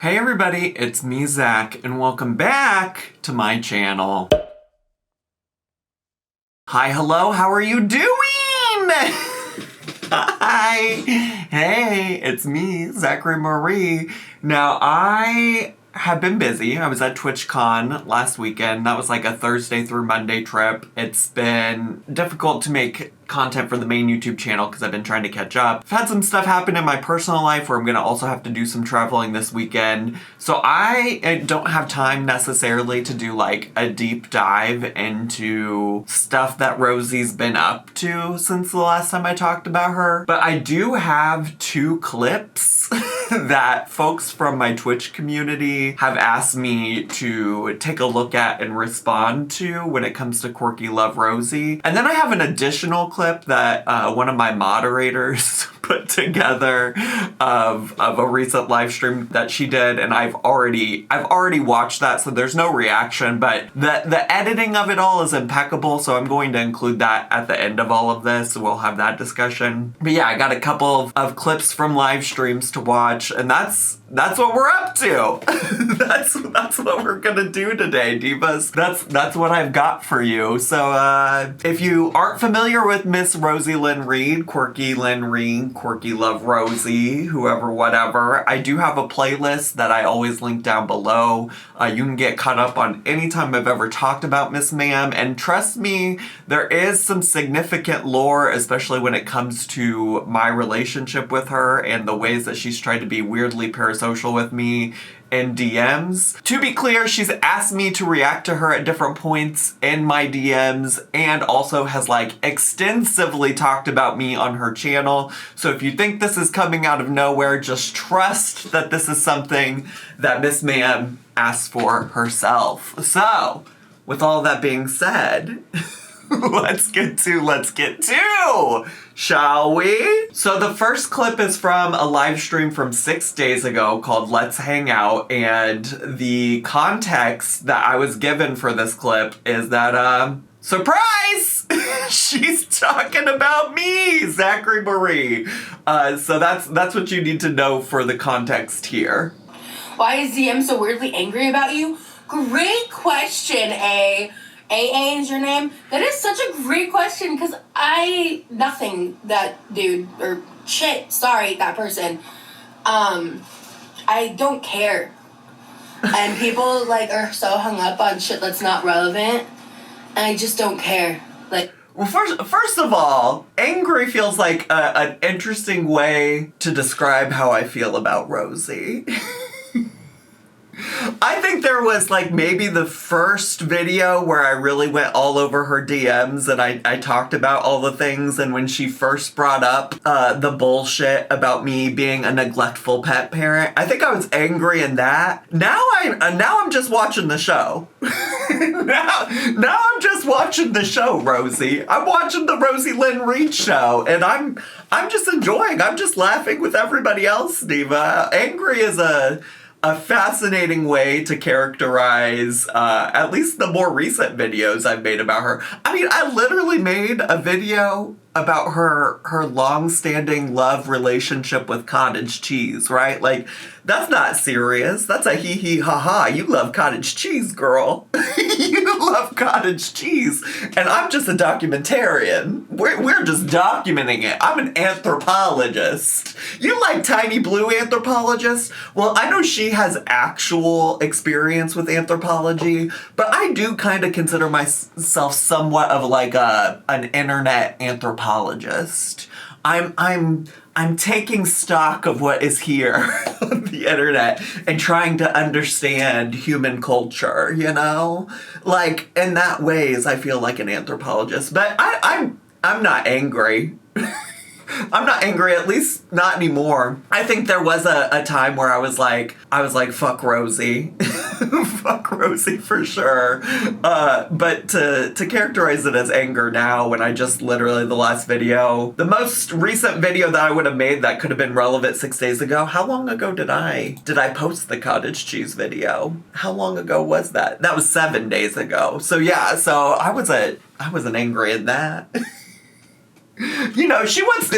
Hey everybody, it's me, Zach, and welcome back to my channel. Hi, hello, how are you doing? Hi! Hey, it's me, Zachary Marie. Now, I have been busy. I was at TwitchCon last weekend. That was like a Thursday through Monday trip. It's been difficult to make content for the main YouTube channel because I've been trying to catch up. I've had some stuff happen in my personal life where I'm gonna also have to do some traveling this weekend. So I don't have time necessarily to do like a deep dive into stuff that Rosie's been up to since the last time I talked about her. But I do have two clips that folks from my Twitch community have asked me to take a look at and respond to when it comes to Quirky Love Rosie. And then I have an additional clip that one of my moderators put together of a recent live stream that she did, and I've already watched that, so there's no reaction, but the editing of it all is impeccable, so I'm going to include that at the end of all of this. We'll have that discussion. But yeah, I got a couple of clips from live streams to watch, and that's what we're up to. that's what we're gonna do today, divas. That's what I've got for you. So if you aren't familiar with Miss Rosie Lynn Reed, Quirky Lynn Reed, Quirky Love Rosie, whoever, whatever, I do have a playlist that I always link down below. You can get caught up on any time I've ever talked about Miss Ma'am, and trust me, there is some significant lore, especially when it comes to my relationship with her and the ways that she's tried to be weirdly parasocial with me in DMs. To be clear, she's asked me to react to her at different points in my DMs and also has like extensively talked about me on her channel. So if you think this is coming out of nowhere, just trust that this is something that Miss Ma'am asked for herself. So, with all that being said, let's get to, shall we? So the first clip is from a live stream from 6 days ago called Let's Hang Out, and the context that I was given for this clip is that, surprise! She's talking about me, Zachary Marie. So that's what you need to know for the context here. Why is ZM so weirdly angry about you? Great question, A. AA is your name? That is such a great question, because nothing that dude, or shit, sorry, that person. I don't care. And people, like, are so hung up on shit that's not relevant, and I just don't care. Like, well, first of all, angry feels like an interesting way to describe how I feel about Rosie. I think there was like maybe the first video where I really went all over her DMs and I talked about all the things, and when she first brought up the bullshit about me being a neglectful pet parent, I think I was angry in that. Now I'm just watching the show. now I'm just watching the show, Rosie. I'm watching the Rosie Lynn Reed show, and I'm just enjoying. I'm just laughing with everybody else, Diva. Angry is a fascinating way to characterize at least the more recent videos I've made about her. I mean, I literally made a video about her long-standing love relationship with cottage cheese, right? Like, that's not serious. That's a hee-hee ha-ha. You love cottage cheese, girl. You love cottage cheese. And I'm just a documentarian. We're just documenting it. I'm an anthropologist. You like Tiny Blue anthropologist? Well, I know she has actual experience with anthropology, but I do kind of consider myself somewhat of like an internet anthropologist. I'm taking stock of what is here on the internet and trying to understand human culture, you know? Like, in that ways, I feel like an anthropologist. But I'm not angry. I'm not angry, at least not anymore. I think there was a time where I was like, fuck Rosie. Fuck Rosie for sure. But to characterize it as anger now, when I just literally the last video, the most recent video that I would have made that could have been relevant 6 days ago, how long ago did I post the cottage cheese video? How long ago was that? That was 7 days ago. So yeah, so I wasn't angry at that. You know, she wants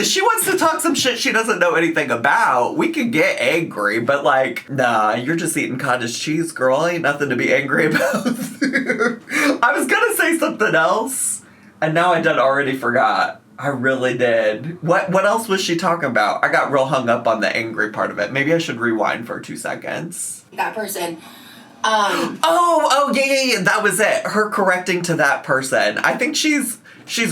to talk some shit she doesn't know anything about. We can get angry, but like, nah, you're just eating cottage cheese, girl. Ain't nothing to be angry about. I was gonna say something else, and now I done already forgot. I really did. What else was she talking about? I got real hung up on the angry part of it. Maybe I should rewind for 2 seconds. That person. Yeah. That was it. Her correcting to that person. I think she's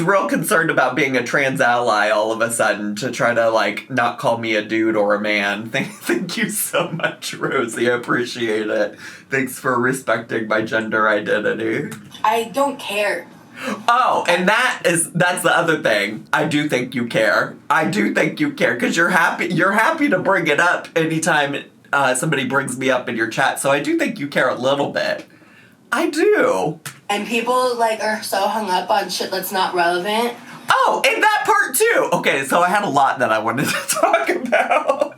real concerned about being a trans ally all of a sudden to try to, like, not call me a dude or a man. Thank you so much, Rosie. I appreciate it. Thanks for respecting my gender identity. I don't care. Oh, and that's the other thing. I do think you care. I do think you care because you're happy to bring it up anytime somebody brings me up in your chat. So I do think you care a little bit. I do. And people, like, are so hung up on shit that's not relevant. Oh, and that part too. Okay, so I had a lot that I wanted to talk about.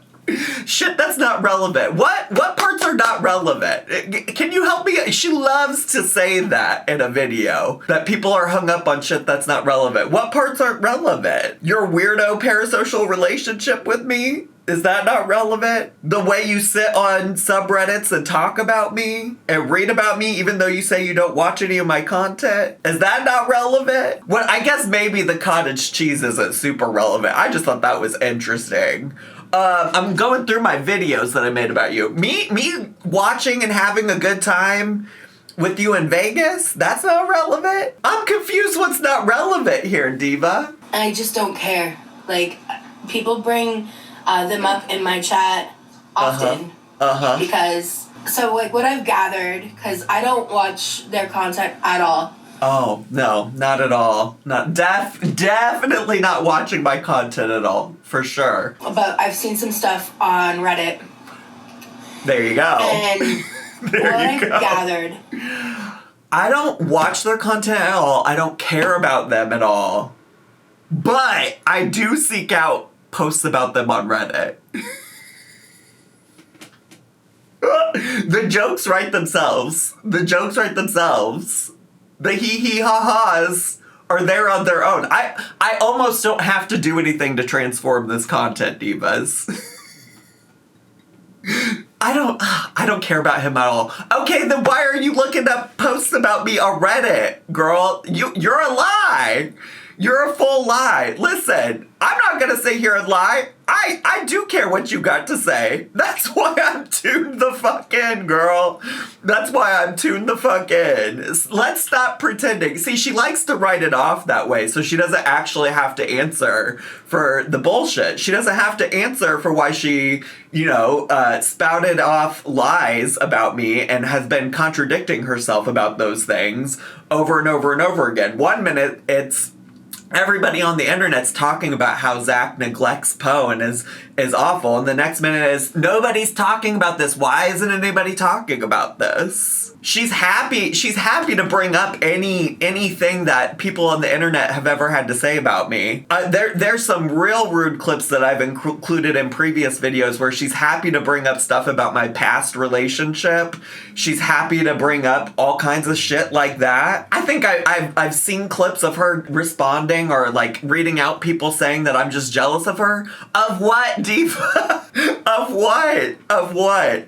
Shit that's not relevant. What parts are not relevant? Can you help me? She loves to say that in a video, that people are hung up on shit that's not relevant. What parts aren't relevant? Your weirdo parasocial relationship with me? Is that not relevant? The way you sit on subreddits and talk about me and read about me even though you say you don't watch any of my content? Is that not relevant? Well, I guess maybe the cottage cheese isn't super relevant. I just thought that was interesting. I'm going through my videos that I made about you. Me watching and having a good time with you in Vegas? That's not relevant? I'm confused what's not relevant here, Diva. I just don't care. Like, people bring them up in my chat often. Because, so, like, what I've gathered, because I don't watch their content at all. Oh, no, not at all. Not definitely not watching my content at all, for sure. But I've seen some stuff on Reddit. There you go. And what I've gathered. I don't watch their content at all. I don't care about them at all. But I do seek out posts about them on Reddit. The jokes write themselves. The hee-hee-ha-has are there on their own. I almost don't have to do anything to transform this content, divas. I don't care about him at all. Okay, then why are you looking up posts about me on Reddit, girl? You're a lie. You're a full lie. Listen, I'm not gonna sit here and lie. I do care what you got to say. That's why I'm tuned the fuck in, girl. That's why I'm tuned the fuck in. Let's stop pretending. See, she likes to write it off that way, so she doesn't actually have to answer for the bullshit. She doesn't have to answer for why she, spouted off lies about me and has been contradicting herself about those things over and over and over again. 1 minute, it's everybody on the internet's talking about how Zach neglects Poe and is awful, and the next minute is nobody's talking about this. Why isn't anybody talking about this? She's happy to bring up anything that people on the internet have ever had to say about me. There's some real rude clips that I've included in previous videos where she's happy to bring up stuff about my past relationship. She's happy to bring up all kinds of shit like that. I think I've seen clips of her responding or like reading out people saying that I'm just jealous of her. Of what, Diva? Of what?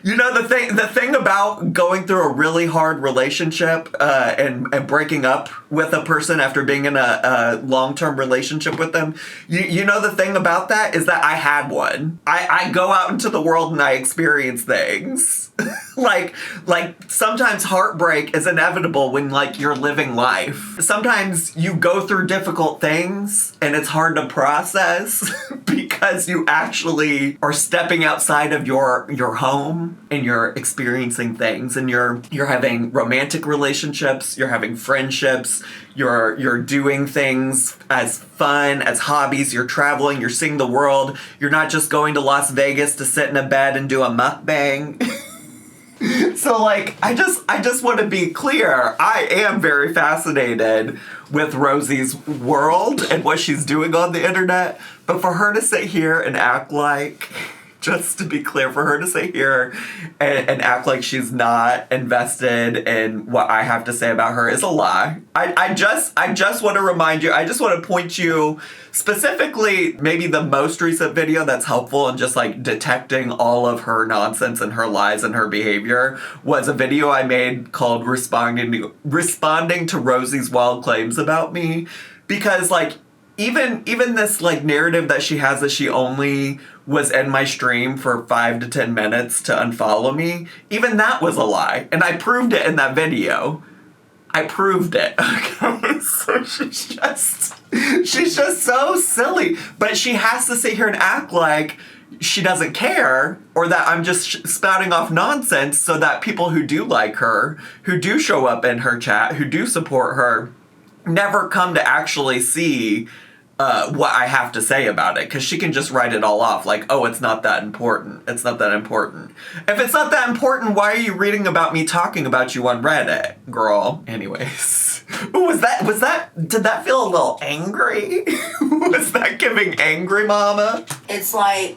You know, the thing about going through a really hard relationship and breaking up with a person after being in a long-term relationship with them, you know the thing about that is that I had one. I go out into the world and I experience things. like sometimes heartbreak is inevitable when like you're living life. Sometimes you go through difficult things and it's hard to process because you actually are stepping outside of your home and you're experiencing things and you're having romantic relationships, you're having friendships, you're doing things as fun, as hobbies, you're traveling, you're seeing the world, you're not just going to Las Vegas to sit in a bed and do a mukbang. So like, I just want to be clear, I am very fascinated with Rosie's world and what she's doing on the internet, but for her to sit here and act like just to be clear, for her to sit here and act like she's not invested in what I have to say about her is a lie. I just want to remind you, I just want to point you specifically, maybe the most recent video that's helpful in just like detecting all of her nonsense and her lies and her behavior was a video I made called Responding to Rosie's Wild Claims About Me. Because like, even this like narrative that she has that she only was in my stream for 5 to 10 minutes to unfollow me, even that was a lie. And I proved it in that video. I proved it. Okay, so she's just so silly. But she has to sit here and act like she doesn't care, or that I'm just spouting off nonsense so that people who do like her, who do show up in her chat, who do support her, never come to actually see what I have to say about it, because she can just write it all off like, oh, it's not that important. It's not that important. If it's not that important, why are you reading about me talking about you on Reddit, girl? Anyways. Ooh, did that feel a little angry? Was that giving angry mama? It's like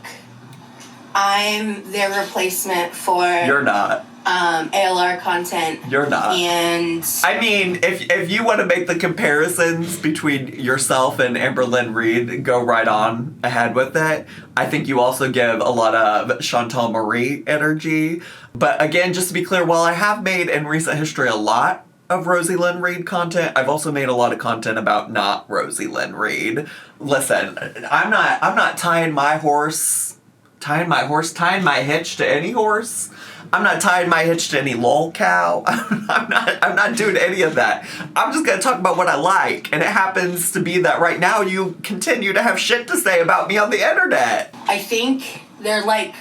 I'm their replacement for... You're not. ALR content. You're not. And I mean, if you want to make the comparisons between yourself and Amberlynn Reed, go right on ahead with it. I think you also give a lot of Chantal Marie energy. But again, just to be clear, while I have made in recent history a lot of Rosie Lynn Reed content, I've also made a lot of content about not Rosie Lynn Reed. Listen, I'm not tying my hitch to any horse. I'm not tying my hitch to any lol cow. I'm not doing any of that. I'm just gonna talk about what I like, and it happens to be that right now you continue to have shit to say about me on the internet. I think they're like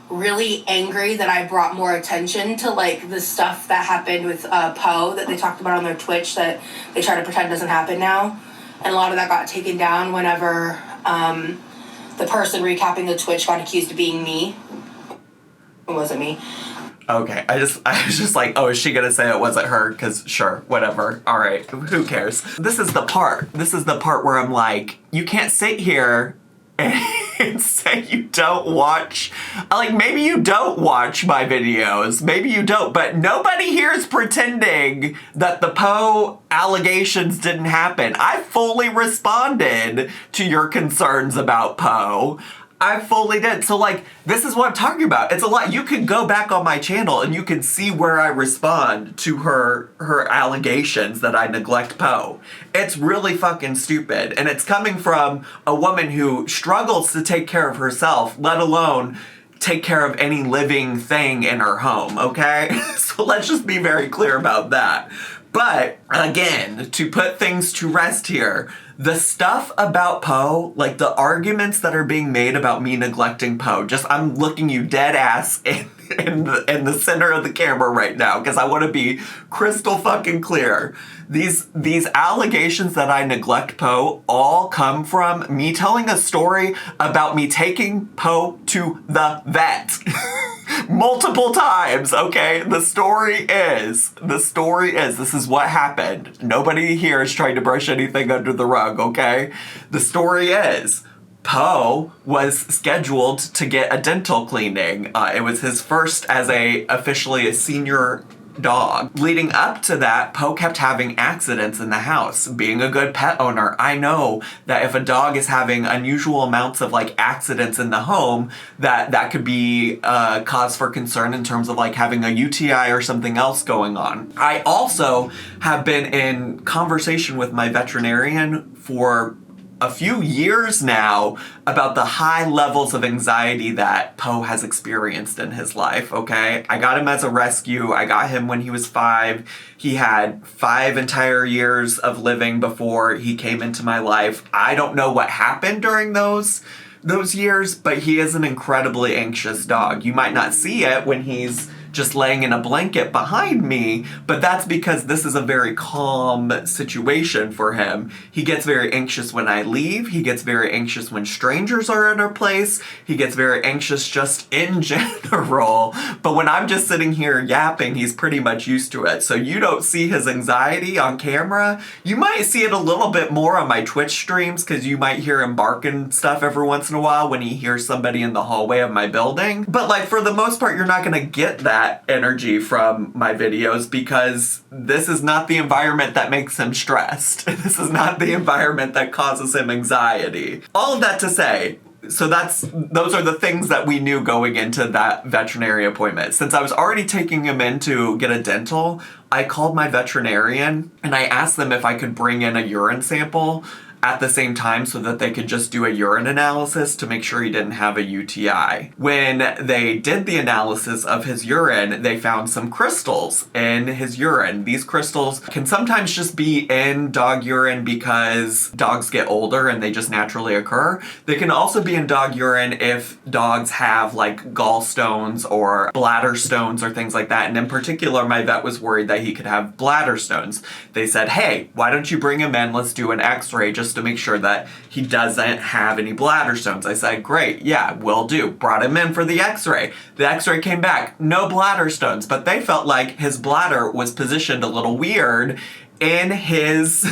really angry that I brought more attention to like the stuff that happened with Poe that they talked about on their Twitch that they try to pretend doesn't happen now, and a lot of that got taken down whenever the person recapping the Twitch got accused of being me. It wasn't me. Okay, I was just like, oh, is she gonna say it wasn't her? Because sure, whatever. All right, who cares? This is the part where I'm like, you can't sit here and say you don't watch. Like, maybe you don't watch my videos. Maybe you don't. But nobody here is pretending that the Poe allegations didn't happen. I fully responded to your concerns about Poe. I fully did. So, like, this is what I'm talking about. It's a lot. You could go back on my channel and you can see where I respond to her allegations that I neglect Poe. It's really fucking stupid. And it's coming from a woman who struggles to take care of herself, let alone take care of any living thing in her home, okay? So let's just be very clear about that. But, again, to put things to rest here, the stuff about Poe, like the arguments that are being made about me neglecting Poe, just I'm looking you dead ass in the center of the camera right now because I want to be crystal fucking clear. These allegations that I neglect Poe all come from me telling a story about me taking Poe to the vet. Multiple times, okay? The story is, this is what happened. Nobody here is trying to brush anything under the rug, okay? The story is, Poe was scheduled to get a dental cleaning. It was his first as officially a senior dog. Leading up to that, Poe kept having accidents in the house. Being a good pet owner, I know that if a dog is having unusual amounts of like accidents in the home, that could be a cause for concern in terms of like having a UTI or something else going on. I also have been in conversation with my veterinarian for a few years now about the high levels of anxiety that Poe has experienced in his life, okay? I got him as a rescue. I got him when he was 5. He had 5 entire years of living before he came into my life. I don't know what happened during those years, but he is an incredibly anxious dog. You might not see it when he's just laying in a blanket behind me, but that's because this is a very calm situation for him. He gets very anxious when I leave. He gets very anxious when strangers are in our place. He gets very anxious just in general. But when I'm just sitting here yapping, he's pretty much used to it. So you don't see his anxiety on camera. You might see it a little bit more on my Twitch streams because you might hear him barking stuff every once in a while when he hears somebody in the hallway of my building. But like for the most part, you're not going to get that energy from my videos because this is not the environment that makes him stressed. This is not the environment that causes him anxiety. All of that to say, so those are the things that we knew going into that veterinary appointment. Since I was already taking him in to get a dental, I called my veterinarian and I asked them if I could bring in a urine sample at the same time so that they could just do a urine analysis to make sure he didn't have a UTI. When they did the analysis of his urine, they found some crystals in his urine. These crystals can sometimes just be in dog urine because dogs get older and they just naturally occur. They can also be in dog urine if dogs have like gallstones or bladder stones or things like that. And in particular, my vet was worried that he could have bladder stones. They said, hey, why don't you bring him in? Let's do an x-ray just to make sure that he doesn't have any bladder stones. I said, great, yeah, will do. Brought him in for the x-ray. The x-ray came back, no bladder stones, but they felt like his bladder was positioned a little weird in his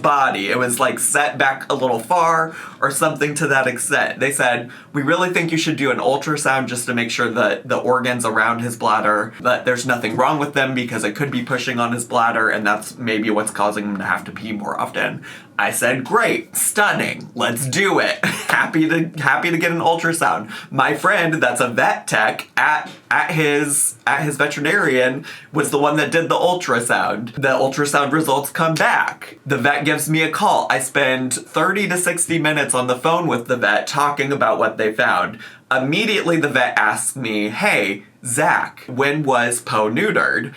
body. It was like set back a little far or something to that extent. They said, we really think you should do an ultrasound just to make sure that the organs around his bladder, that there's nothing wrong with them because it could be pushing on his bladder and that's maybe what's causing him to have to pee more often. I said, great, stunning, let's do it. Happy to get an ultrasound. My friend that's a vet tech at his veterinarian was the one that did the ultrasound. The ultrasound results come back. The vet gives me a call. I spend 30 to 60 minutes on the phone with the vet talking about what they found. Immediately the vet asked me, hey, Zach, when was Poe neutered?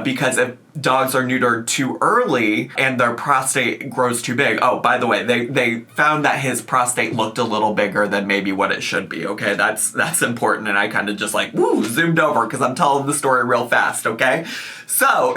Because if dogs are neutered too early and their prostate grows too big. Oh, by the way, they found that his prostate looked a little bigger than maybe what it should be, okay? That's important, and I kind of just like, zoomed over because I'm telling the story real fast, okay? So,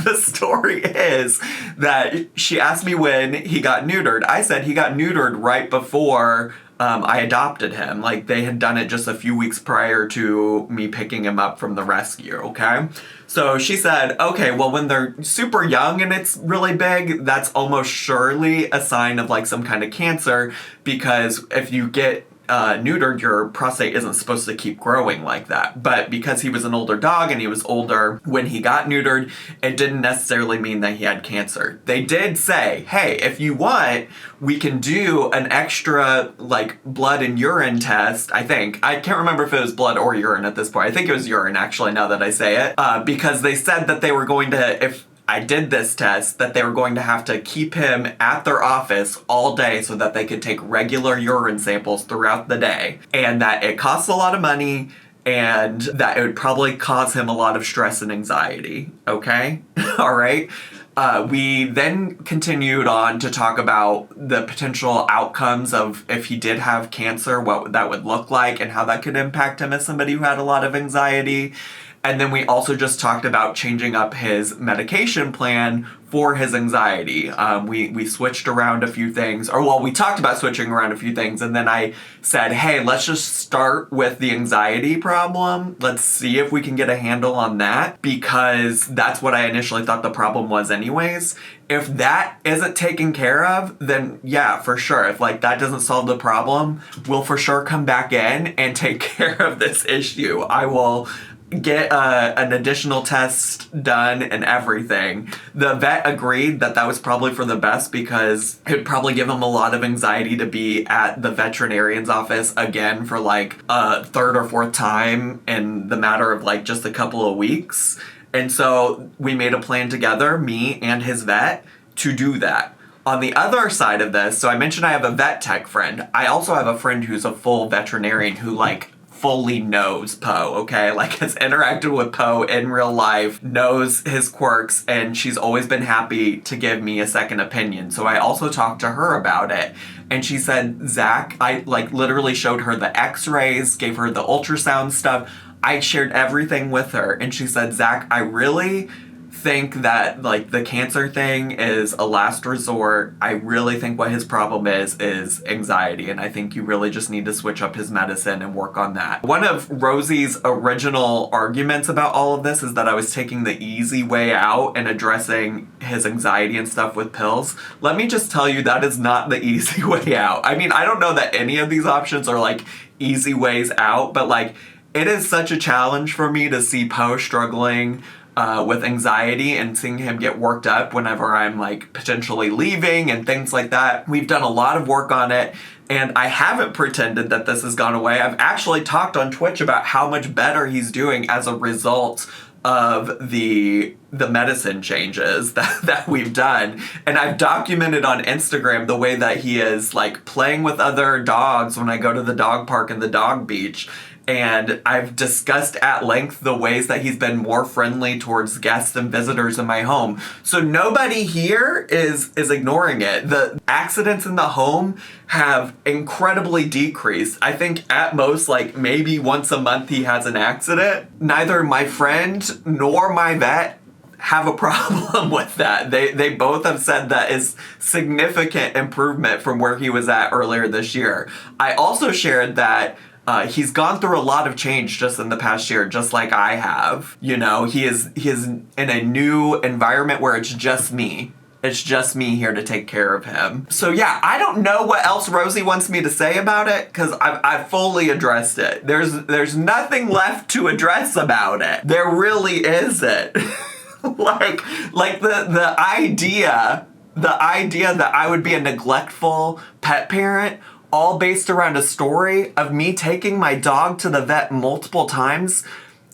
the story is that she asked me when he got neutered. I said he got neutered right before I adopted him. Like, they had done it just a few weeks prior to me picking him up from the rescue, okay? So she said, okay, well, when they're super young and it's really big, that's almost surely a sign of like some kind of cancer, because if you get neutered, your prostate isn't supposed to keep growing like that. But because he was an older dog and he was older when he got neutered, it didn't necessarily mean that he had cancer. They did say, hey, if you want, we can do an extra like blood and urine test. I can't remember if it was blood or urine at this point. I think it was urine actually, now that I say it, because they said that they were going to, if I did this test, that they were going to have to keep him at their office all day so that they could take regular urine samples throughout the day. And that it costs a lot of money and that it would probably cause him a lot of stress and anxiety. Okay? All right? We then continued on to talk about the potential outcomes of if he did have cancer, what that would look like and how that could impact him as somebody who had a lot of anxiety. And then we also just talked about changing up his medication plan for his anxiety. We switched around a few things, we talked about switching around a few things, and then I said, hey, let's just start with the anxiety problem. Let's see if we can get a handle on that, because that's what I initially thought the problem was anyways. If that isn't taken care of, then yeah, for sure. If like that doesn't solve the problem, we'll for sure come back in and take care of this issue. I will get an additional test done and everything. The vet agreed that that was probably for the best because it would probably give him a lot of anxiety to be at the veterinarian's office again for like a third or fourth time in the matter of like just a couple of weeks. And so we made a plan together, me and his vet, to do that. On the other side of this, so I mentioned I have a vet tech friend. I also have a friend who's a full veterinarian who like fully knows Poe, okay? Like has interacted with Poe in real life, knows his quirks, and she's always been happy to give me a second opinion. So I also talked to her about it. And she said, Zach, I like literally showed her the x-rays, gave her the ultrasound stuff. I shared everything with her, and she said, Zach, I really think that, like, the cancer thing is a last resort. I really think what his problem is anxiety, and I think you really just need to switch up his medicine and work on that. One of Rosie's original arguments about all of this is that I was taking the easy way out and addressing his anxiety and stuff with pills. Let me just tell you, that is not the easy way out. I mean, I don't know that any of these options are, like, easy ways out, but, like, it is such a challenge for me to see Poe struggling with anxiety and seeing him get worked up whenever I'm, like, potentially leaving and things like that. We've done a lot of work on it, and I haven't pretended that this has gone away. I've actually talked on Twitch about how much better he's doing as a result of the medicine changes that we've done. And I've documented on Instagram the way that he is, like, playing with other dogs when I go to the dog park and the dog beach. And I've discussed at length the ways that he's been more friendly towards guests and visitors in my home. So nobody here is ignoring it. The accidents in the home have incredibly decreased. I think at most, like, maybe once a month he has an accident. Neither my friend nor my vet have a problem with that. They both have said that is significant improvement from where he was at earlier this year. I also shared that he's gone through a lot of change just in the past year, just like I have. You know, he is in a new environment where it's just me. It's just me here to take care of him. So yeah, I don't know what else Rosie wants me to say about it, because I've fully addressed it. There's nothing left to address about it. There really isn't. like the idea that I would be a neglectful pet parent, all based around a story of me taking my dog to the vet multiple times,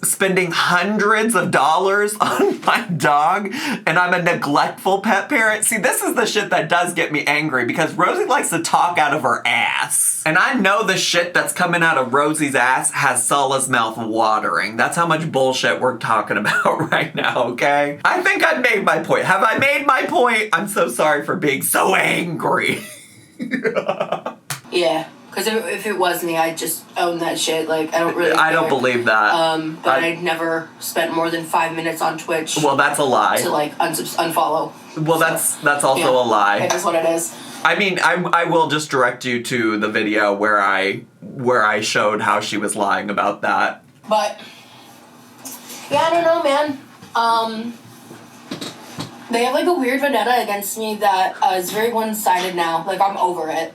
spending hundreds of dollars on my dog, and I'm a neglectful pet parent. See, this is the shit that does get me angry, because Rosie likes to talk out of her ass. And I know the shit that's coming out of Rosie's ass has Sala's mouth watering. That's how much bullshit we're talking about right now, okay? I think I've made my point. Have I made my point? I'm so sorry for being so angry. Yeah, because if it was me, I'd just own that shit. Like, I don't really care. I don't believe that. But I'd never spent more than 5 minutes on Twitch. Well, that's a lie. To, like, unfollow. Well, so, that's also a lie. It is what it is. I mean, I will just direct you to the video where I showed how she was lying about that. But, yeah, I don't know, man. They have, like, a weird vendetta against me that is very one-sided now. Like, I'm over it.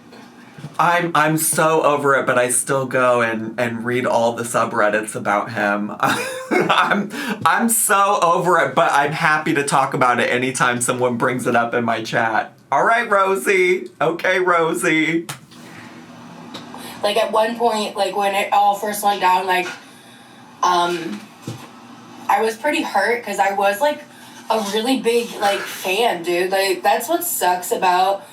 I'm so over it, but I still go and read all the subreddits about him. I'm so over it, but I'm happy to talk about it anytime someone brings it up in my chat. All right, Rosie. Okay, Rosie. Like, at one point, like, when it all first went down, like, I was pretty hurt, because I was, like, a really big, like, fan, dude. Like, that's what sucks about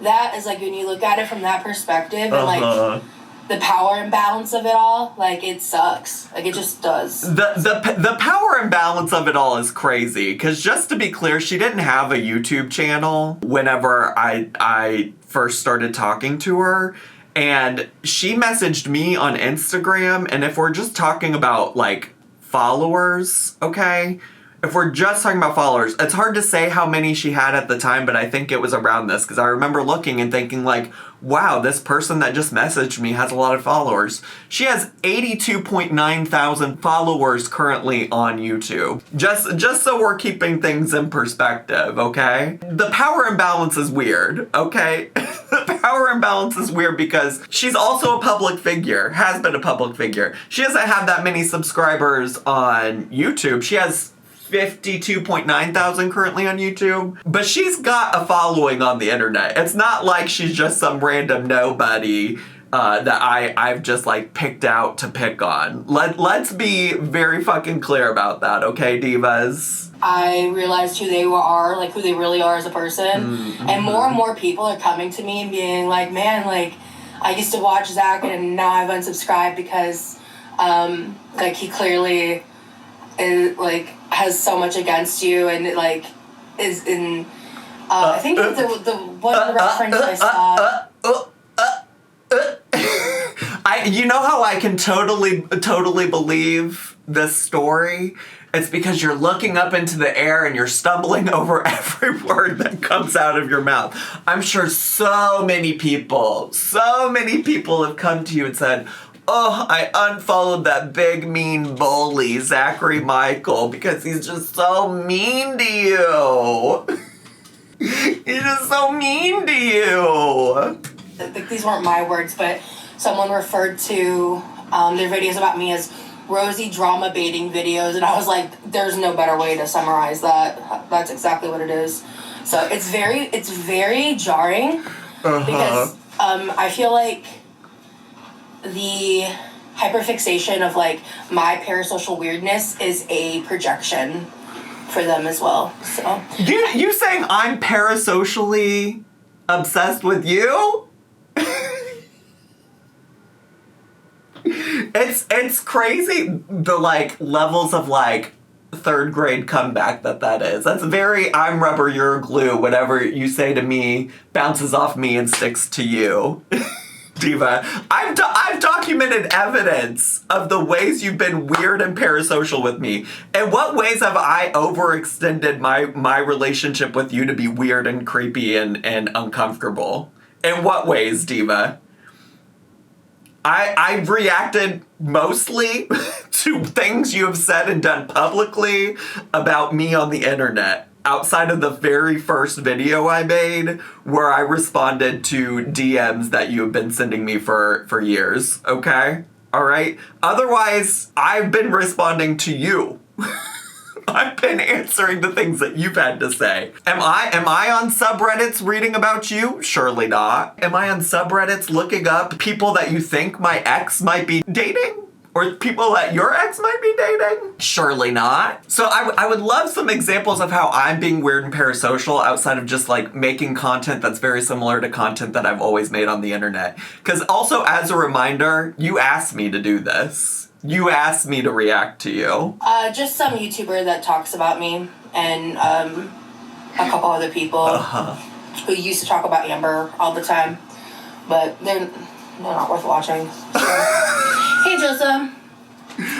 that, is, like, when you look at it from that perspective, and, like, the power imbalance of it all, like, it sucks. Like, it just does. The power imbalance of it all is crazy, because just to be clear, she didn't have a YouTube channel whenever I first started talking to her, and she messaged me on Instagram, and if we're just talking about, like, followers, okay? If we're just talking about followers, it's hard to say how many she had at the time, but I think it was around this, because I remember looking and thinking, like, wow, this person that just messaged me has a lot of followers. She has 82.9 thousand followers currently on YouTube. Just so we're keeping things in perspective, okay? The power imbalance is weird, okay? The power imbalance is weird because she's also a public figure, has been a public figure. She doesn't have that many subscribers on YouTube. She has 52.9 thousand currently on YouTube. But she's got a following on the internet. It's not like she's just some random nobody that I've just, like, picked out to pick on. Let's be very fucking clear about that, okay, divas? I realized who they are, like, who they really are as a person. Mm-hmm. And more people are coming to me and being like, man, like, I used to watch Zach and now I've unsubscribed because, like, he clearly is, like, has so much against you, and, like, is in, I think the one reference I saw. You know how I can totally believe this story? It's because you're looking up into the air and you're stumbling over every word that comes out of your mouth. I'm sure so many people have come to you and said, oh, I unfollowed that big mean bully, Zachary Michael, because he's just so mean to you. He's just so mean to you. These weren't my words, but someone referred to their videos about me as Rosie drama baiting videos, and I was like, there's no better way to summarize that. That's exactly what it is. So it's very jarring because I feel like the hyperfixation of like my parasocial weirdness is a projection for them as well. So you saying I'm parasocially obsessed with you? It's crazy the like levels of like third grade comeback that is. That's very I'm rubber, you're glue. Whatever you say to me bounces off me and sticks to you. Diva, I've documented evidence of the ways you've been weird and parasocial with me. In what ways have I overextended my relationship with you to be weird and creepy and uncomfortable? In what ways, Diva? I've reacted mostly to things you have said and done publicly about me on the internet. Outside of the very first video I made where I responded to DMs that you have been sending me for years, okay? All right? Otherwise, I've been responding to you. I've been answering the things that you've had to say. Am I on subreddits reading about you? Surely not. Am I on subreddits looking up people that you think my ex might be dating? Or people that your ex might be dating? Surely not. So I would love some examples of how I'm being weird and parasocial outside of just like making content that's very similar to content that I've always made on the internet. Because also as a reminder, you asked me to do this. You asked me to react to you. Just some YouTuber that talks about me and a couple other people who used to talk about Amber all the time. But they're not worth watching. So. Hey, Joseph.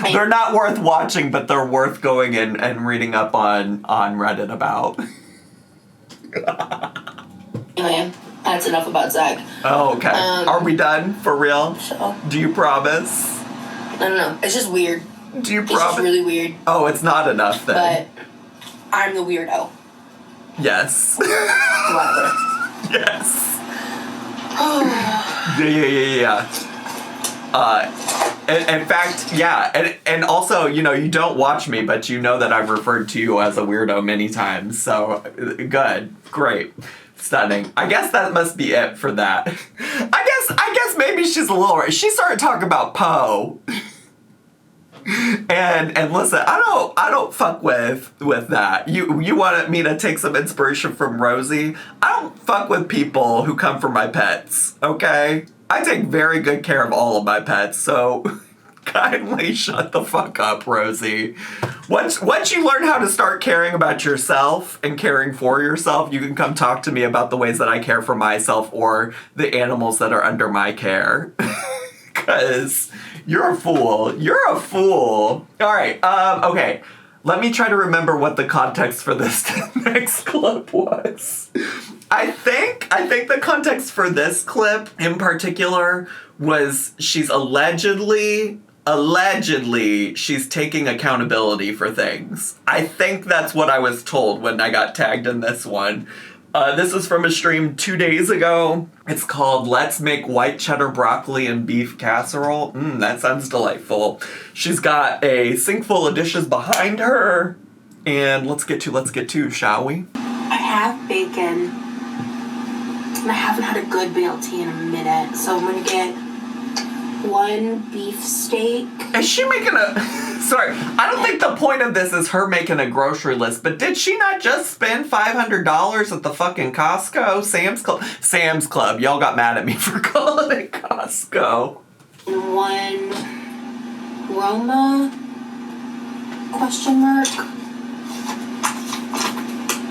They're not worth watching, but they're worth going in and reading up on Reddit about. Anyway, that's enough about Zach. Oh, okay. Are we done? For real? So. Do you promise? I don't know. It's just weird. Do you promise? It's just really weird. Oh, it's not enough then. But I'm the weirdo. Yes. Whatever. Yes. Yeah. In fact, yeah, and also, you know, you don't watch me, but you know that I've referred to you as a weirdo many times, so good, great, stunning. I guess that must be it for that. I guess maybe she's a little, she started talking about Poe. And listen, I don't fuck with that. You wanted me to take some inspiration from Rosie? I don't fuck with people who come for my pets, okay? I take very good care of all of my pets, so kindly shut the fuck up, Rosie. Once you learn how to start caring about yourself and caring for yourself, you can come talk to me about the ways that I care for myself or the animals that are under my care. 'Cause you're a fool. You're a fool. All right. Okay. Let me try to remember what the context for this next clip was. I think the context for this clip in particular was she's allegedly she's taking accountability for things. I think that's what I was told when I got tagged in this one. This is from a stream 2 days ago. It's called Let's Make White Cheddar Broccoli and Beef Casserole. That sounds delightful. She's got a sink full of dishes behind her. And let's get to, shall we? I have bacon. And I haven't had a good BLT in a minute. So I'm going to get one beef steak. Is she making sorry, I don't think the point of this is her making a grocery list, but did she not just spend $500 at the fucking Costco? Sam's Club. Y'all got mad at me for calling it Costco. One Roma? Question mark.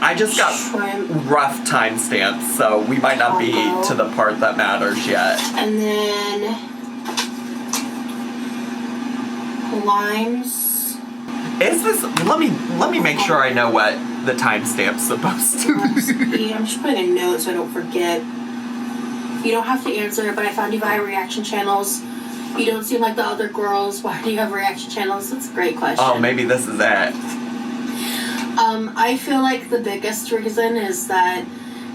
I just got shrimp. Rough timestamps, so we might not be to the part that matters yet. And then limes. Is this? Let me make sure I know what the timestamp's supposed to be. I'm just putting a note so I don't forget. You don't have to answer it, but I found you via reaction channels. You don't seem like the other girls. Why do you have reaction channels? That's a great question. Oh, maybe this is it. I feel like the biggest reason is that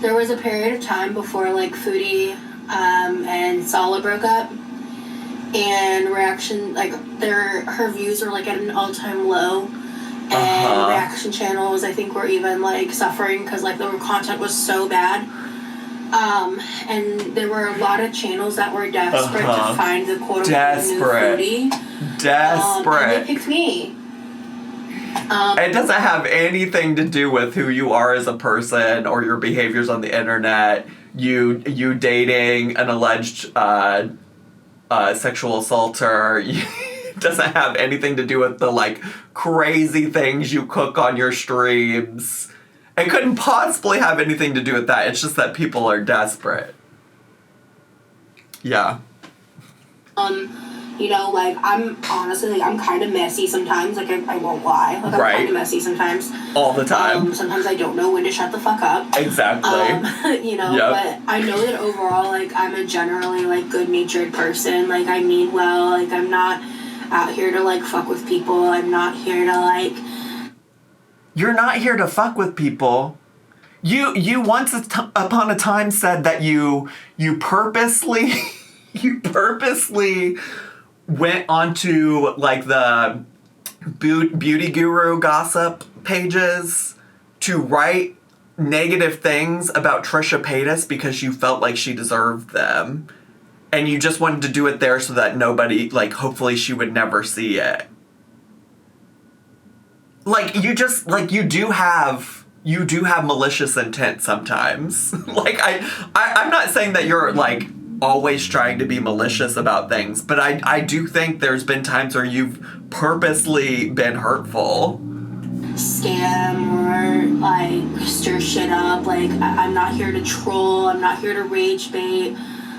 there was a period of time before, like, Foodie and Sala broke up, and reaction, like, her views were, like, at an all-time low, and reaction channels, I think, were even, like, suffering because, like, the content was so bad. And there were a lot of channels that were desperate to find the quote-unquote new Foodie. Desperate. And they picked me. It doesn't have anything to do with who you are as a person or your behaviors on the internet. You dating an alleged sexual assaulter. It doesn't have anything to do with the, like, crazy things you cook on your streams. It couldn't possibly have anything to do with that. It's just that people are desperate. Yeah. You know, like, I'm honestly, like, I'm kind of messy sometimes. Like, I won't lie. Like, I'm kind of messy sometimes. All the time. Sometimes I don't know when to shut the fuck up. Exactly. You know, but I know that overall, like, I'm a generally, like, good-natured person. Like, I mean well. Like, I'm not out here to, like, fuck with people. I'm not here to, like... You're not here to fuck with people. You once upon a time said that you purposely... you purposely went onto, like, the beauty guru gossip pages to write negative things about Trisha Paytas because you felt like she deserved them. And you just wanted to do it there so that nobody, like, hopefully she would never see it. Like, you just, like, you do have malicious intent sometimes. Like, I'm not saying that you're, like, always trying to be malicious about things, but I do think there's been times where you've purposely been hurtful. Scam or, like, stir shit up. Like, I'm not here to troll. I'm not here to rage bait.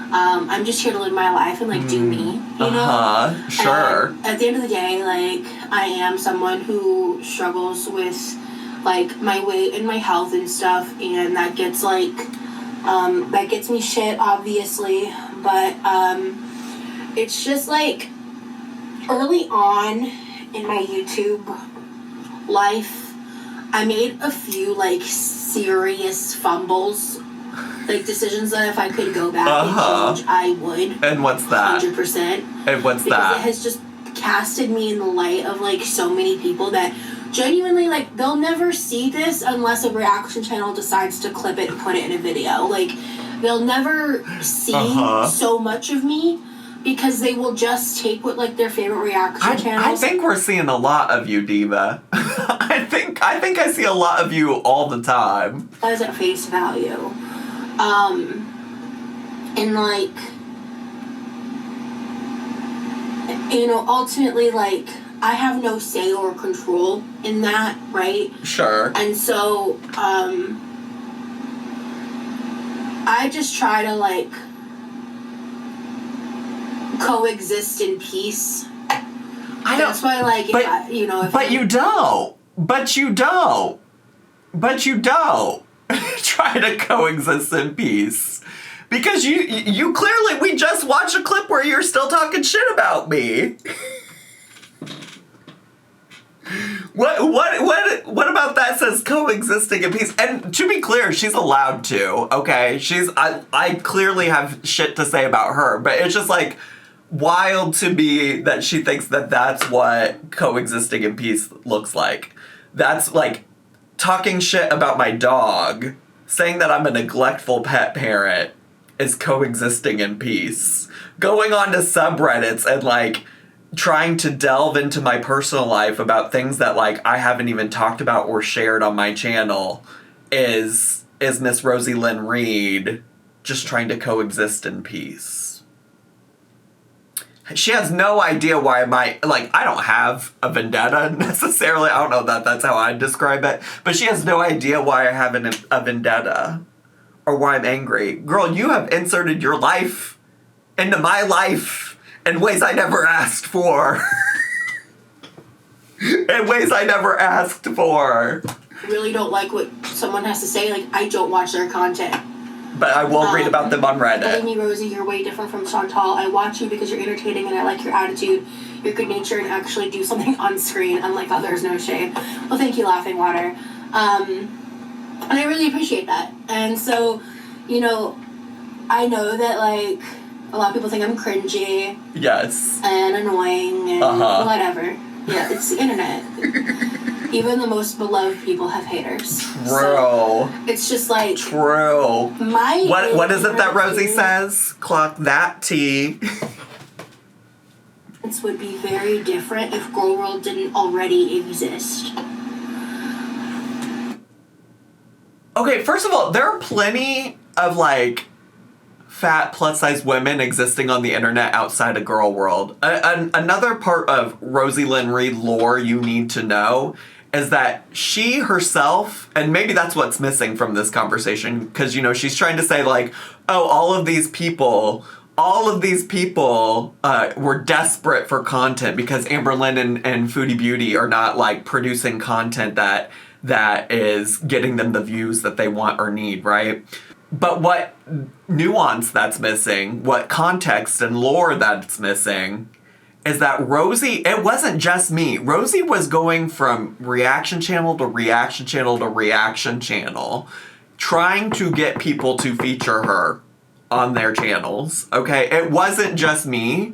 I'm just here to live my life and, like, do me, you know? Sure. And at the end of the day, like, I am someone who struggles with, like, my weight and my health and stuff, and that gets, like, that gets me shit, obviously, but, it's just, like, early on in my YouTube life, I made a few, like, serious fumbles, like, decisions that if I could go back and change, I would. And what's that? 100%. And what's because that? It has just casted me in the light of, like, so many people that genuinely, like, they'll never see this unless a reaction channel decides to clip it and put it in a video. Like, they'll never see so much of me because they will just take what, like, their favorite reaction channels. I think we're seeing a lot of you, Diva. I think I see a lot of you all the time. That is at face value. And, like, you know, ultimately, like, I have no say or control in that, right? Sure. And so, I just try to, like, coexist in peace. That's why, like, but you don't try to coexist in peace. Because you clearly, we just watched a clip where you're still talking shit about me. What about that says coexisting in peace? And to be clear, she's allowed to, okay? I clearly have shit to say about her, but it's just, like, wild to me that she thinks that that's what coexisting in peace looks like. That's, like, talking shit about my dog, saying that I'm a neglectful pet parent is coexisting in peace. Going on to subreddits and, like, trying to delve into my personal life about things that, like, I haven't even talked about or shared on my channel is Miss Rosie Lynn Reed just trying to coexist in peace. She has no idea why I don't have a vendetta necessarily. I don't know that that's how I'd describe it. But she has no idea why I have a vendetta or why I'm angry. Girl, you have inserted your life into my life in ways I never asked for. in ways I never asked for. Really don't like what someone has to say. Like, I don't watch their content. But I will read about them on Reddit. Believe me, Rosie, you're way different from Chantal. I watch you because you're entertaining and I like your attitude, your good nature, and actually do something on screen, unlike others, no shade. Well, thank you, Laughing Water. And I really appreciate that. And so, you know, I know that, like, a lot of people think I'm cringy. Yes. And annoying and whatever. Yeah, it's the internet. Even the most beloved people have haters. True. So it's just like... True. What is it that Rosie says? Clock that T. It would be very different if Girl World didn't already exist. Okay, first of all, there are plenty of, like, fat plus-size women existing on the internet outside of Girl World. Another part of Rosie Lynn Reed lore you need to know is that she herself, and maybe that's what's missing from this conversation, because, you know, she's trying to say, like, oh, all of these people were desperate for content because Amber Lynn and Foodie Beauty are not, like, producing content that is getting them the views that they want or need, right? But what nuance that's missing, what context and lore that's missing, is that Rosie, it wasn't just me. Rosie was going from reaction channel to reaction channel to reaction channel, trying to get people to feature her on their channels, okay? It wasn't just me.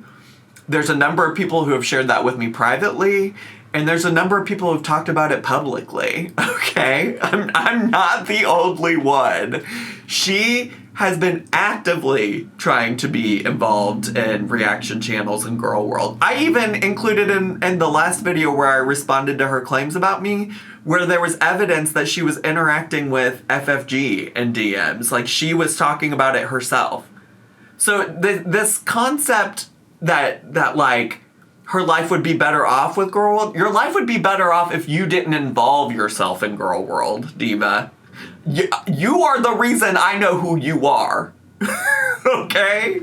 There's a number of people who have shared that with me privately, and there's a number of people who've talked about it publicly, okay? I'm not the only one. She has been actively trying to be involved in reaction channels in Girl World. I even included in the last video where I responded to her claims about me, where there was evidence that she was interacting with FFG in DMs. Like, she was talking about it herself. So this concept that like, her life would be better off with Girl World, your life would be better off if you didn't involve yourself in Girl World, Diva. You are the reason I know who you are. Okay?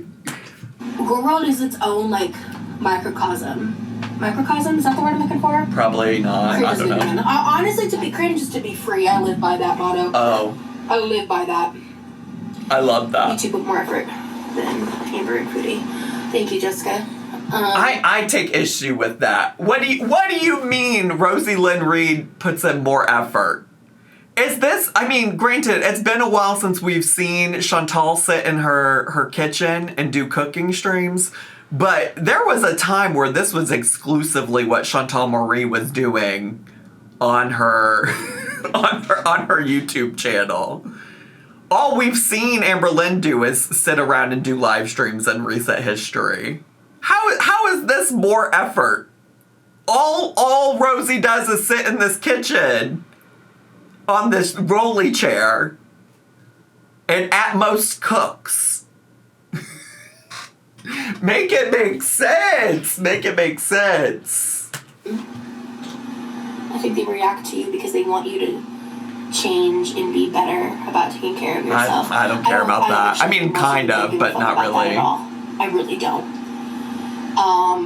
Girl World is its own, like, microcosm. Microcosm? Is that the word I'm looking for? Probably not. I don't know. Honestly, to be cringe is to be free. I live by that motto. Oh. I live by that. I love that. YouTube put more effort than Amber and Foodie. Thank you, Jessica. I take issue with that. What do you mean Rosie Lynn Reed puts in more effort? Is this, I mean, granted, it's been a while since we've seen Chantal sit in her kitchen and do cooking streams, but there was a time where this was exclusively what Chantal Marie was doing on her on her YouTube channel. All we've seen Amber Lynn do is sit around and do live streams in recent history. How is this more effort? All Rosie does is sit in this kitchen on this rolly chair and at most cooks. Make it make sense. Make it make sense. I think they react to you because they want you to change and be better about taking care of yourself. I don't care about that. I mean, kind of, but not really. I really don't.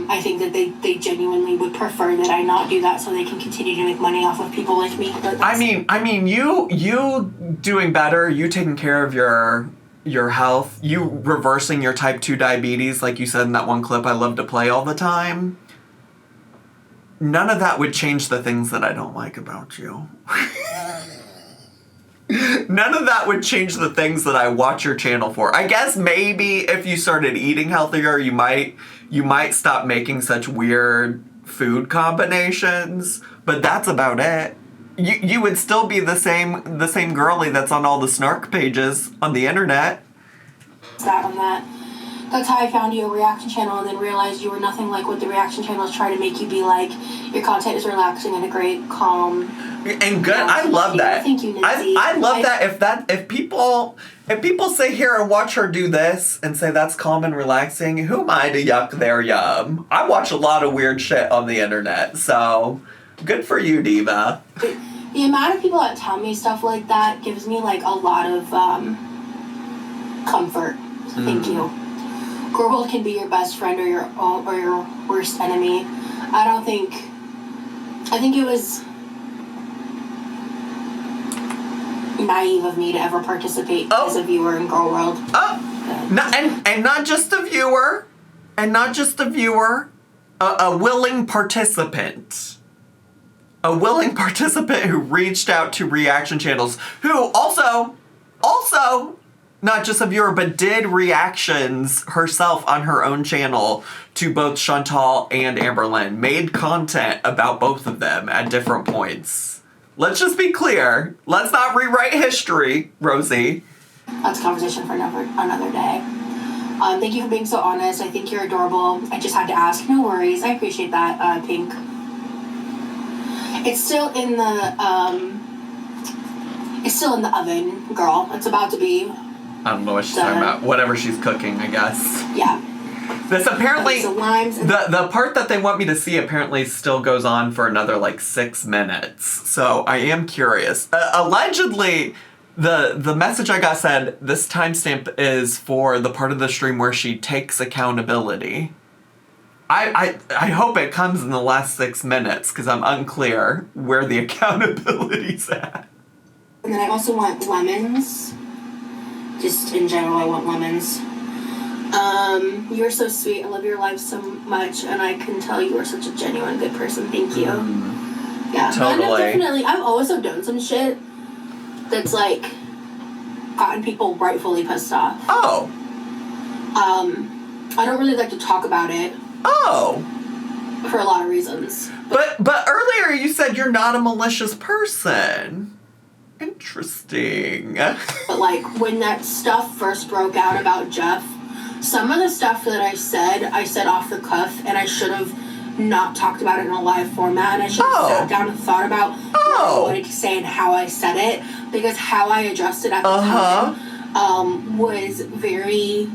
I think that they genuinely would prefer that I not do that so they can continue to make money off of people like me. But I mean, you doing better, you taking care of your health, you reversing your type 2 diabetes, like you said in that one clip I love to play all the time. None of that would change the things that I don't like about you. None of that would change the things that I watch your channel for. I guess maybe if you started eating healthier, you might stop making such weird food combinations, but that's about it. You would still be the same girly that's on all the snark pages on the internet. That's how I found you a reaction channel and then realized you were nothing like what the reaction channels try to make you be like. Your content is relaxing and a great, calm, and good. I love that. Thank you, Nancy. I love that. If people say here and watch her do this and say that's calm and relaxing, who am I to yuck their yum? I watch a lot of weird shit on the internet, so good for you, Diva. The amount of people that tell me stuff like that gives me like a lot of comfort. So thank you. Girl World can be your best friend or your worst enemy. I I think it was naive of me to ever participate as a viewer in Girl World. And not just a viewer, a willing participant. A willing participant who reached out to reaction channels, who also, not just a viewer, but did reactions herself on her own channel to both Chantal and Amberlynn, made content about both of them at different points. Let's just be clear. Let's not rewrite history, Rosie. That's a conversation for another day. Thank you for being so honest. I think you're adorable. I just had to ask. No worries. I appreciate that, Pink. It's still in the oven, girl. It's about to be. I don't know what she's talking about. Whatever she's cooking, I guess. Yeah. This apparently, limes and the part that they want me to see apparently still goes on for another 6 minutes. So I am curious. Allegedly, the message I got said this timestamp is for the part of the stream where she takes accountability. I hope it comes in the last 6 minutes because I'm unclear where the accountability's at. And then I also want lemons. Just in general, I want lemons. You're so sweet. I love your life so much, and I can tell you are such a genuine good person. Thank you. Yeah, Totally. I've also done some shit that's gotten people rightfully pissed off. Oh. I don't really like to talk about it. Oh. For a lot of reasons. But earlier you said you're not a malicious person. Interesting. But when that stuff first broke out about Jeff, some of the stuff that I said off the cuff, and I should have not talked about it in a live format, and I should have sat down and thought about what I wanted to say and how I said it, because how I addressed it at the time was very...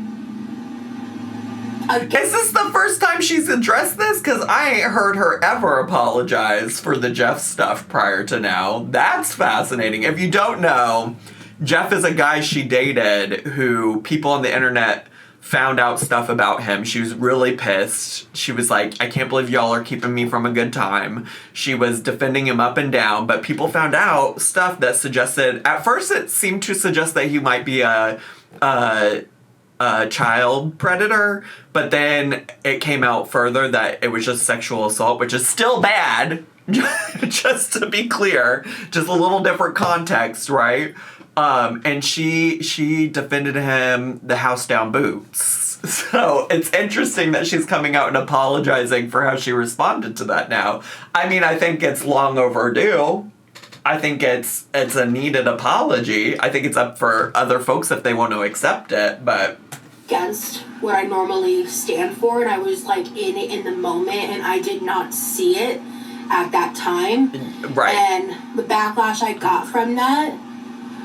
Is this the first time she's addressed this? Because I ain't heard her ever apologize for the Jeff stuff prior to now. That's fascinating. If you don't know, Jeff is a guy she dated who people on the internet found out stuff about him. She was really pissed. She was like, I can't believe y'all are keeping me from a good time. She was defending him up and down, but people found out stuff that suggested, at first it seemed to suggest that he might be a child predator, but then it came out further that it was just sexual assault, which is still bad, just to be clear, just a little different context, right? And she defended him the house down boots. So it's interesting that she's coming out and apologizing for how she responded to that now. I mean, I think it's long overdue. I think it's a needed apology. I think it's up for other folks if they want to accept it, but... Against what I normally stand for, and I was in it in the moment, and I did not see it at that time. Right. And the backlash I got from that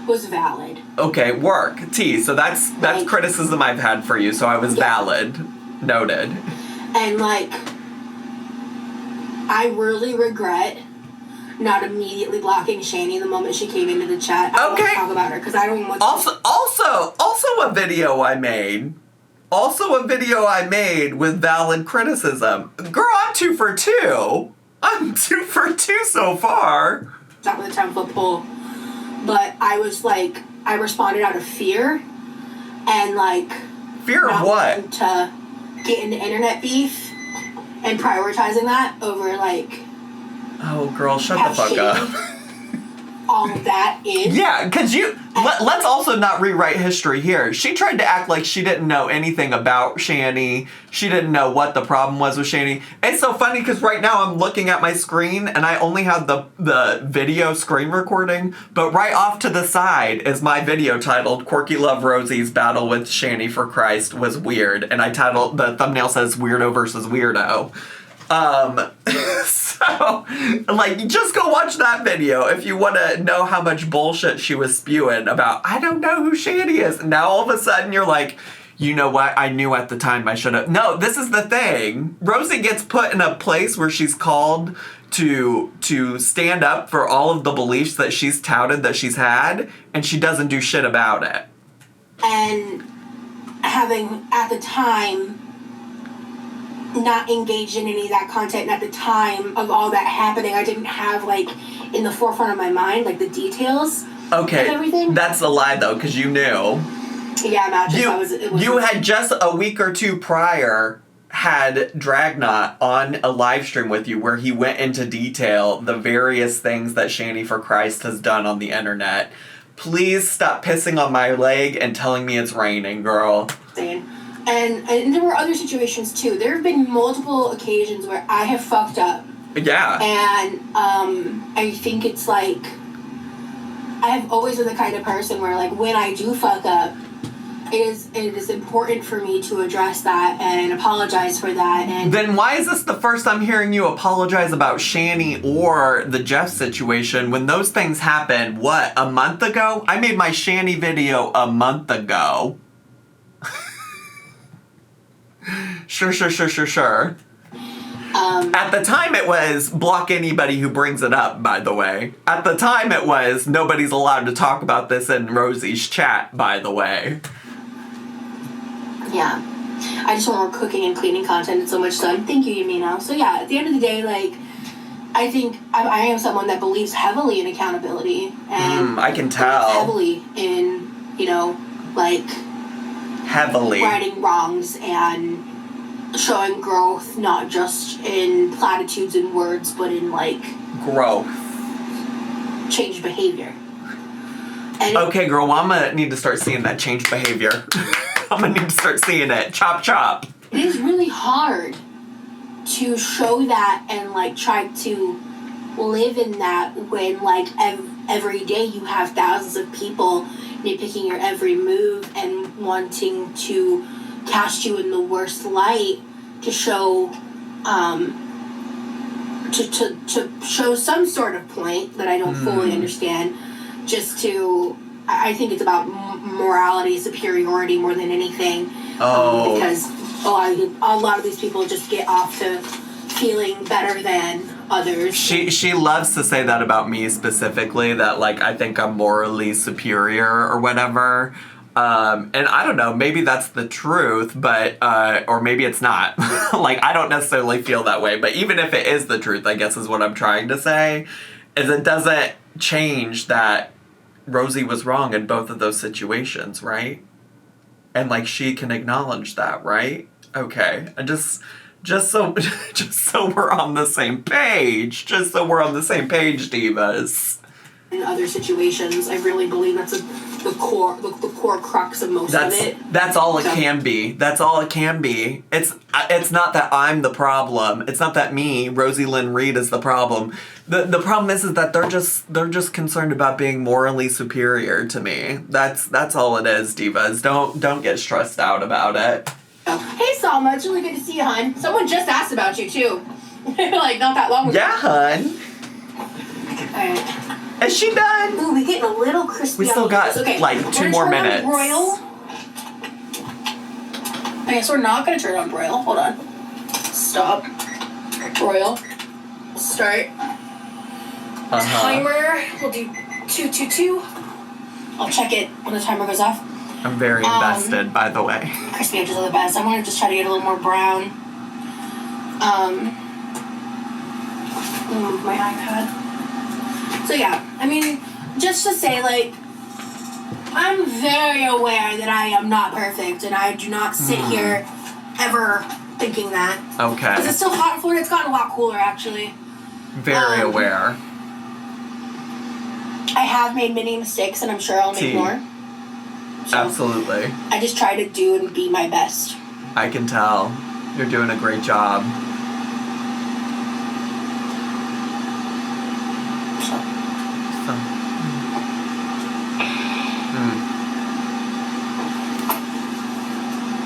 was valid. Okay, work. T. So that's criticism I've had for you, so I was valid. Noted. And I really regret not immediately blocking Shani the moment she came into the chat. I don't want to talk about her because I don't want to. Also a video I made with valid criticism. Girl, I'm 2 for 2. I'm 2 for 2 so far. Not with a 10-foot pole. But I was I responded out of fear. And fear of what? To get into internet beef and prioritizing that over oh, girl, shut the fuck up. All of that is. Yeah, because let's also not rewrite history here. She tried to act like she didn't know anything about Shani. She didn't know what the problem was with Shani. It's so funny because right now I'm looking at my screen and I only have the video screen recording, but right off to the side is my video titled Quirky Love Rosie's Battle with Shani for Christ was weird. And the thumbnail says Weirdo versus Weirdo. So, just go watch that video if you want to know how much bullshit she was spewing about, I don't know who Shani is. And now all of a sudden you're like, you know what? I knew at the time I should have. No, this is the thing. Rosie gets put in a place where she's called to stand up for all of the beliefs that she's touted that she's had, and she doesn't do shit about it. And having, at the time, not engaged in any of that content. And at the time of all that happening, I didn't have, like, in the forefront of my mind, like, the details of everything. That's a lie, though, because you knew. Yeah, imagine. You had just a week or two prior had Dragnot on a live stream with you where he went into detail the various things that Shani for Christ has done on the internet. Please stop pissing on my leg and telling me it's raining, girl. And there were other situations, too. There have been multiple occasions where I have fucked up. Yeah. And I think it's like, I have always been the kind of person where, like, when I do fuck up, it is important for me to address that and apologize for that. And then why is this the first I'm hearing you apologize about Shani or the Jeff situation when those things happened, what, a month ago? I made my Shani video a month ago. Sure. At the time it was block anybody who brings it up, by the way. At the time it was nobody's allowed to talk about this in Rosie's chat, by the way. Yeah. I just want more cooking and cleaning content and so much fun. Thank you, Yamina. So yeah, at the end of the day, like, I think I am someone that believes heavily in accountability. And I can tell. Heavily in, like... Heavily. Righting wrongs and showing growth, not just in platitudes and words, but in, like... Growth. Change behavior. And okay, girl, well, I'm gonna need to start seeing that change behavior. I'm gonna need to start seeing it. Chop, chop. It is really hard to show that and, like, try to live in that when, like, every day you have thousands of people nitpicking your every move and wanting to cast you in the worst light to show, to show some sort of point that I don't fully understand, just to... I think it's about morality, superiority more than anything. Because a lot of these people just get off to feeling better than others. She loves to say that about me specifically, that, like, I think I'm morally superior or whatever. And I don't know, maybe that's the truth, but, or maybe it's not. Like, I don't necessarily feel that way, but even if it is the truth, I guess is what I'm trying to say, is it doesn't change that Rosie was wrong in both of those situations, right? And, like, she can acknowledge that, right? Okay. And just so we're on the same page. Just so we're on the same page, divas. In other situations, I really believe that's the core crux of most of it. That's all it can be. That's all it can be. It's not that I'm the problem. It's not that me, Rosie Lynn Reed, is the problem. The problem is that they're just concerned about being morally superior to me. That's all it is, divas. Don't get stressed out about it. Oh. Hey, Salma, it's really good to see you, hun. Someone just asked about you too. Like, not that long ago. Yeah, hun. Alright. Is she done? Ooh, we're getting a little crispy. We still got, like, 2 more minutes. Broil. Okay, so we're not going to turn on broil. Hold on. Stop. Broil. Start. Timer. We'll do 222. I'll check it when the timer goes off. I'm very invested, by the way. Crispy edges are the best. I want to just try to get a little more brown. Move my iPad. So yeah, I mean, just to say, like, I'm very aware that I am not perfect, and I do not sit here ever thinking that. Okay. Because it's still hot in Florida. It's gotten a lot cooler, actually. Very aware. I have made many mistakes, and I'm sure I'll make more. So absolutely. I just try to do and be my best. I can tell. You're doing a great job.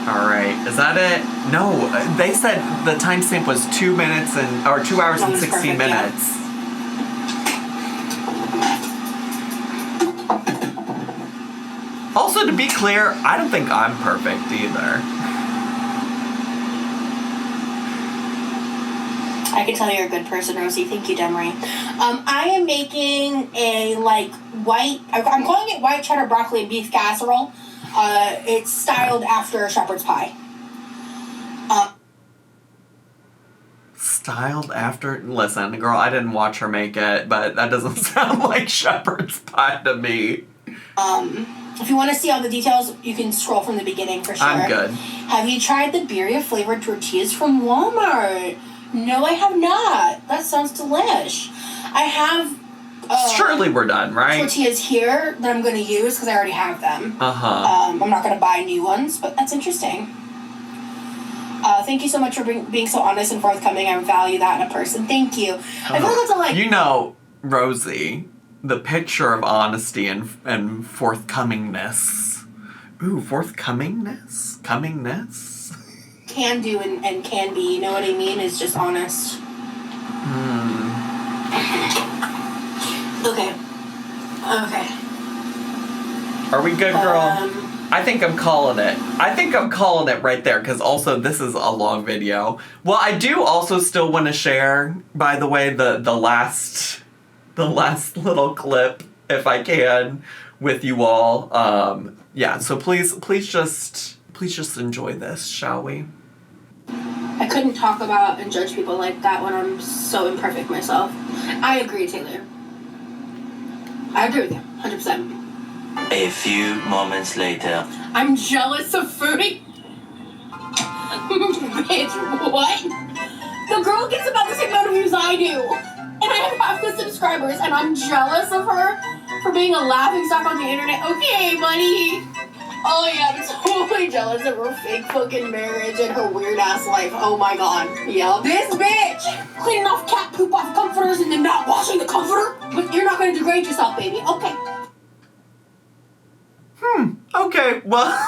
Alright, is that it? No, they said the timestamp was 2 minutes or 2 hours and 16 minutes. Yeah. Also, to be clear, I don't think I'm perfect either. I can tell you're a good person, Rosie. Thank you, Demery. I am making a, like, I'm calling it white cheddar broccoli and beef casserole. It's styled after a shepherd's pie. styled after... Listen, girl, I didn't watch her make it, but that doesn't sound like shepherd's pie to me. If you want to see all the details, you can scroll from the beginning for sure. I'm good. Have you tried the birria-flavored tortillas from Walmart? No, I have not. That sounds delish. I have... surely we're done, right? Tortillas here that I'm going to use because I already have them. I'm not going to buy new ones, but that's interesting. Thank you so much for being so honest and forthcoming. I value that in a person. Thank you. I feel like that's a, like... You know, Rosie, the picture of honesty and forthcomingness. Ooh, forthcomingness? Comingness? Can do and can be, you know what I mean? Is just honest. Okay. Are we good, girl? I think I'm calling it. I think I'm calling it right there, because also this is a long video. Well, I do also still want to share, by the way, the last little clip, if I can, with you all. Yeah, so please just enjoy this, shall we? I couldn't talk about and judge people like that when I'm so imperfect myself. I agree, Taylor. I agree with you, 100%. A few moments later. I'm jealous of Foodie. Bitch, what? The girl gets about the same amount of views I do. And I have half the subscribers, and I'm jealous of her for being a laughingstock on the internet. Okay, buddy. Oh yeah, I'm totally jealous of her fake fucking marriage and her weird ass life. Oh my god. Yeah. This bitch cleaning off cat poop off comforters and then not washing the comforter. But you're not gonna degrade yourself, baby. Okay. Okay, well,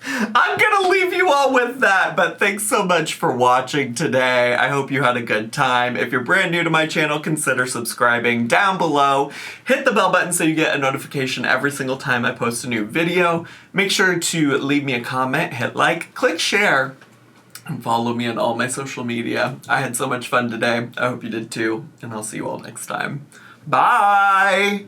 I'm gonna leave you all with that, but thanks so much for watching today. I hope you had a good time. If you're brand new to my channel, consider subscribing down below. Hit the bell button so you get a notification every single time I post a new video. Make sure to leave me a comment, hit like, click share, and follow me on all my social media. I had so much fun today. I hope you did too, and I'll see you all next time. Bye!